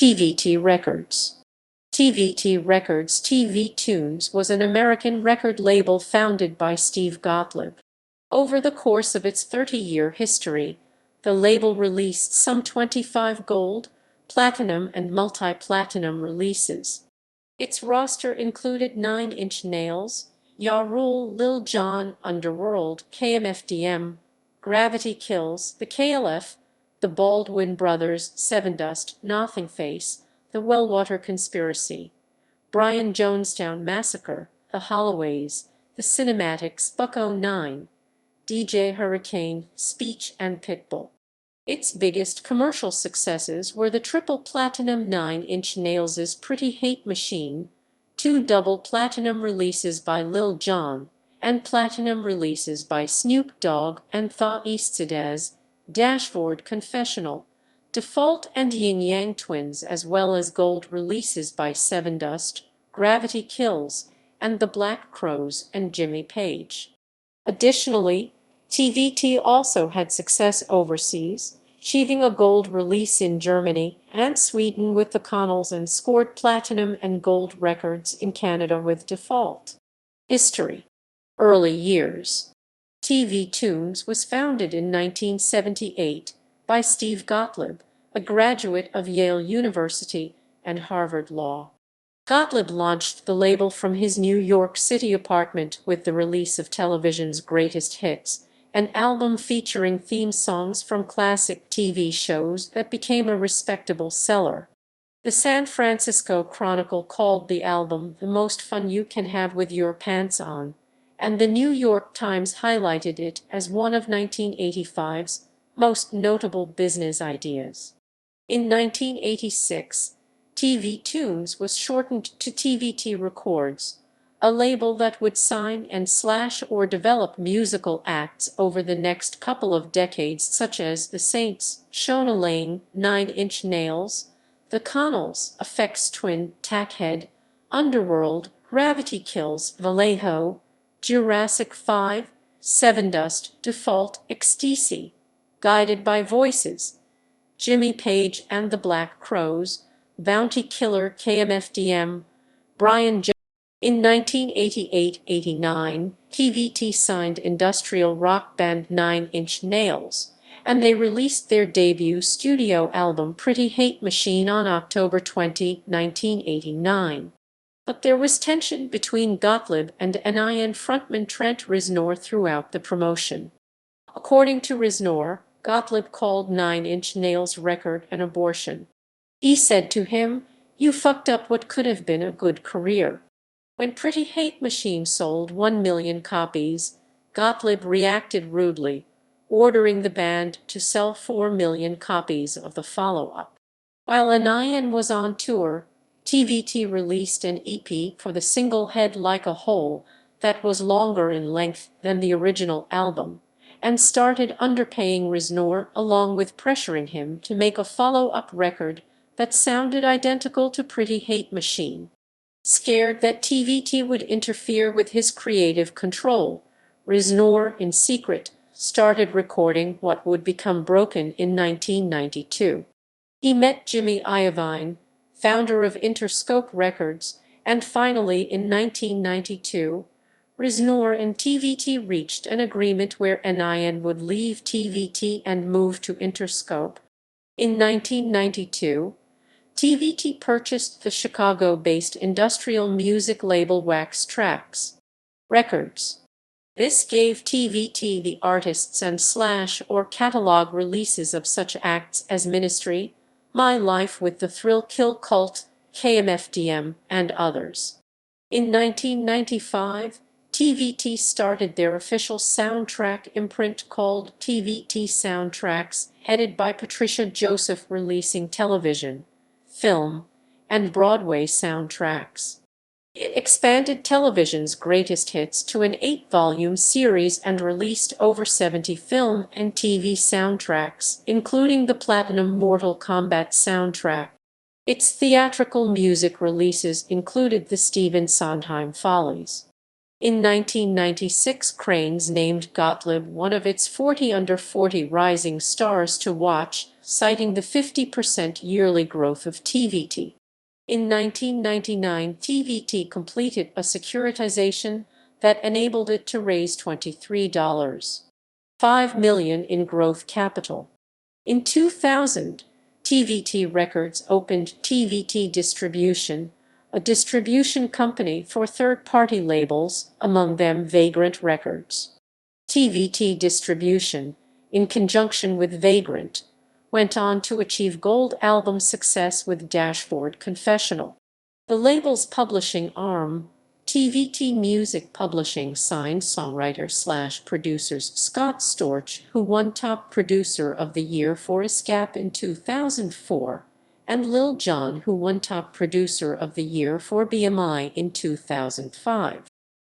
TVT Records. TVT Records Tee-Vee Tunes was an American record label founded by Steve Gottlieb. Over the course of its 30-year history, the label released some 25 gold, platinum, and multi-platinum releases. Its roster included 9 Inch Nails, Ja Rule, Lil Jon, Underworld, KMFDM, Gravity Kills, the KLF, the Baldwin Brothers, Sevendust, Nothingface, the Wellwater Conspiracy, Brian Jonestown Massacre, the Holloways, the Cinematics, Buck-O-Nine, DJ Hurricane, Speech, and Pitbull. Its biggest commercial successes were the triple platinum 9 Inch Nails' Pretty Hate Machine, 2 double platinum releases by Lil Jon, and platinum releases by Snoop Dogg and Eastsidaz, Dashboard Confessional, Default, and Ying Yang Twins, as well as gold releases by Sevendust, Gravity Kills, and the Black Crowes and Jimmy Page. Additionally, TVT also had success overseas, achieving a gold release in Germany and Sweden with the Connells and scored platinum and gold records in Canada with Default. History. Early years. Tee-Vee Tunes was founded in 1978 by Steve Gottlieb, a graduate of Yale University and Harvard Law. Gottlieb launched the label from his New York City apartment with the release of television's Greatest Hits, an album featuring theme songs from classic TV shows that became a respectable seller. The San Francisco Chronicle called the album the most fun you can have with your pants on, and the New York Times highlighted it as one of 1985's most notable business ideas. In 1986, Tee-Vee Tunes was shortened to TVT Records, a label that would sign and slash or develop musical acts over the next couple of decades, such as The Saints, Shona Lane, 9 Inch Nails, The Connells, Aphex Twin, Tackhead, Underworld, Gravity Kills, Vallejo, Jurassic 5, Sevendust, Default, Ecstasy, Guided by Voices, Jimmy Page and the Black Crowes, Bounty Killer, KMFDM, Brian Jones. In 1988-89, TVT signed industrial rock band 9 Inch Nails, and they released their debut studio album Pretty Hate Machine on October 20, 1989. But there was tension between Gottlieb and NIN frontman Trent Reznor throughout the promotion. According to Reznor, Gottlieb called 9 Inch Nails' record an abortion. He said to him, "You fucked up what could have been a good career." When Pretty Hate Machine sold 1 million copies, Gottlieb reacted rudely, ordering the band to sell 4 million copies of the follow-up. While NIN was on tour, TVT released an EP for the single Head Like a Hole that was longer in length than the original album, and started underpaying Reznor along with pressuring him to make a follow-up record that sounded identical to Pretty Hate Machine. Scared that TVT would interfere with his creative control, Reznor, in secret, started recording what would become Broken in 1992. He met Jimmy Iovine, founder of Interscope Records, and finally in 1992, Reznor and TVT reached an agreement where NIN would leave TVT and move to Interscope. In 1992, TVT purchased the Chicago-based industrial music label Wax Trax Records. This gave TVT the artists and slash or catalog releases of such acts as Ministry, My Life with the Thrill Kill Cult, KMFDM, and others. In 1995, TVT started their official soundtrack imprint called TVT Soundtracks, headed by Patricia Joseph, releasing television, film, and Broadway soundtracks. It expanded television's greatest hits to an 8-volume series and released over 70 film and TV soundtracks, including the platinum Mortal Kombat soundtrack. Its theatrical music releases included the Stephen Sondheim Follies. In 1996, Cranes named Gottlieb one of its 40 Under 40 Rising Stars to Watch, citing the 50% yearly growth of TVT. In 1999, TVT completed a securitization that enabled it to raise $23.5 million in growth capital. In 2000, TVT Records opened TVT Distribution, a distribution company for third-party labels, among them Vagrant Records. TVT Distribution, in conjunction with Vagrant, went on to achieve gold album success with Dashboard Confessional. The label's publishing arm, TVT Music Publishing, signed songwriter/producers Scott Storch, who won Top Producer of the Year for Escape in 2004, and Lil Jon, who won Top Producer of the Year for BMI in 2005.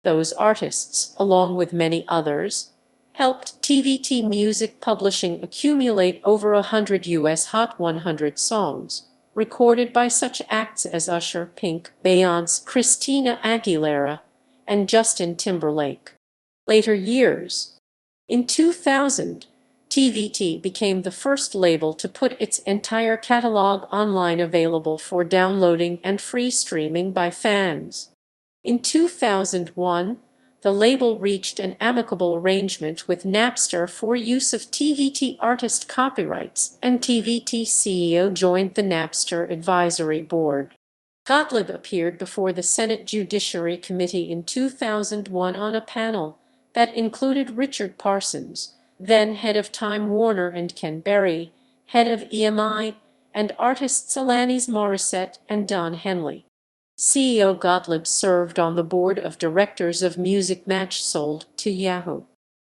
Those artists, along with many others, helped TVT Music Publishing accumulate over 100 U.S. Hot 100 songs, recorded by such acts as Usher, Pink, Beyoncé, Christina Aguilera, and Justin Timberlake. Later years. In 2000, TVT became the first label to put its entire catalog online, available for downloading and free streaming by fans. In 2001, the label reached an amicable arrangement with Napster for use of TVT artist copyrights, and TVT CEO joined the Napster advisory board. Gottlieb appeared before the Senate Judiciary Committee in 2001 on a panel that included Richard Parsons, then head of Time Warner, and Ken Berry, head of EMI, and artists Alanis Morissette and Don Henley. CEO Gottlieb served on the board of directors of Music Match, sold to Yahoo.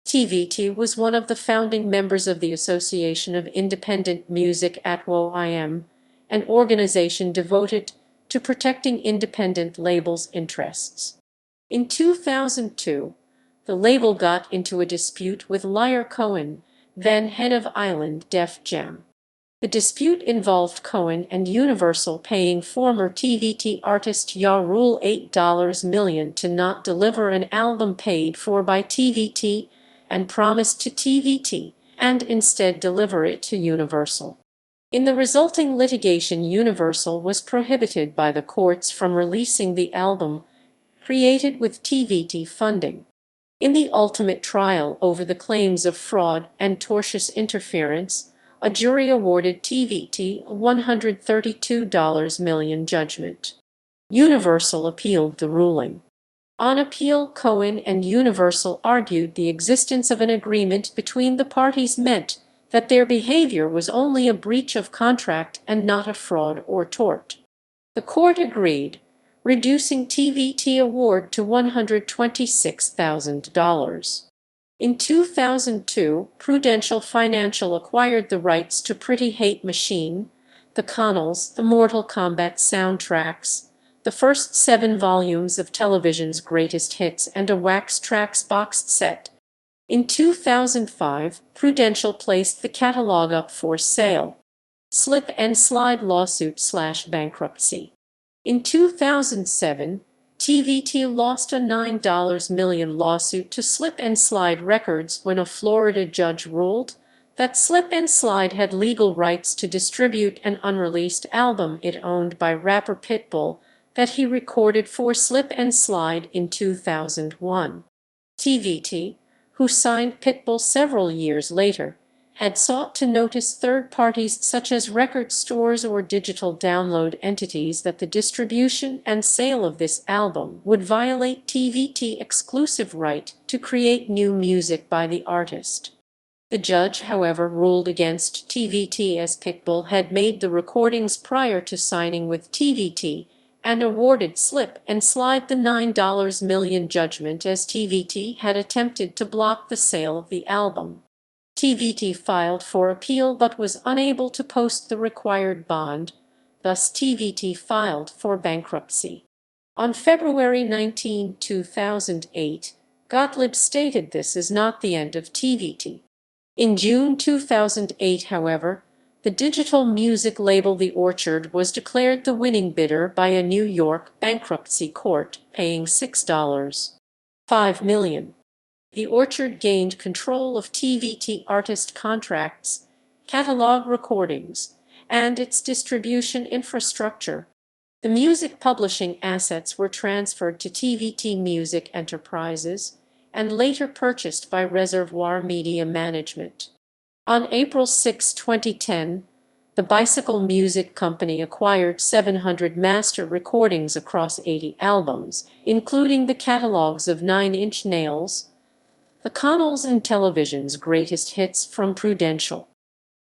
TVT was one of the founding members of the Association of Independent Music at WOIM, an organization devoted to protecting independent labels' interests. In 2002, the label got into a dispute with Lyor Cohen, then head of Island Def Jam. The dispute involved Cohen and Universal paying former TVT artist Ja Rule $8 million to not deliver an album paid for by TVT and promised to TVT, and instead deliver it to Universal. In the resulting litigation, Universal was prohibited by the courts from releasing the album, created with TVT funding. In the ultimate trial over the claims of fraud and tortious interference, a jury awarded TVT a $132 million judgment. Universal appealed the ruling. On appeal, Cohen and Universal argued the existence of an agreement between the parties meant that their behavior was only a breach of contract and not a fraud or tort. The court agreed, reducing TVT award to $126,000. In 2002, Prudential Financial acquired the rights to Pretty Hate Machine, the Connells, the Mortal Kombat soundtracks, the first 7 volumes of television's greatest hits, and a Wax Trax boxed set. In 2005, Prudential placed the catalog up for sale. Slip and slide lawsuit/bankruptcy. In 2007, TVT lost a $9 million lawsuit to Slip and Slide Records when a Florida judge ruled that Slip and Slide had legal rights to distribute an unreleased album it owned by rapper Pitbull that he recorded for Slip and Slide in 2001. TVT, who signed Pitbull several years later, had sought to notice third parties such as record stores or digital download entities that the distribution and sale of this album would violate TVT exclusive right to create new music by the artist. The judge, however, ruled against TVT, as Pitbull had made the recordings prior to signing with TVT, and awarded Slip and Slide the $9 million judgment, as TVT had attempted to block the sale of the album. TVT filed for appeal but was unable to post the required bond, thus TVT filed for bankruptcy. On February 19, 2008, Gottlieb stated this is not the end of TVT. In June 2008, however, the digital music label The Orchard was declared the winning bidder by a New York bankruptcy court, paying $6.5 million. The Orchard gained control of TVT artist contracts, catalog recordings, and its distribution infrastructure. The music publishing assets were transferred to TVT Music Enterprises and later purchased by Reservoir Media Management. On April 6, 2010, the Bicycle Music Company acquired 700 master recordings across 80 albums, including the catalogs of Nine Inch Nails, the Connells, and Television's Greatest Hits from Prudential.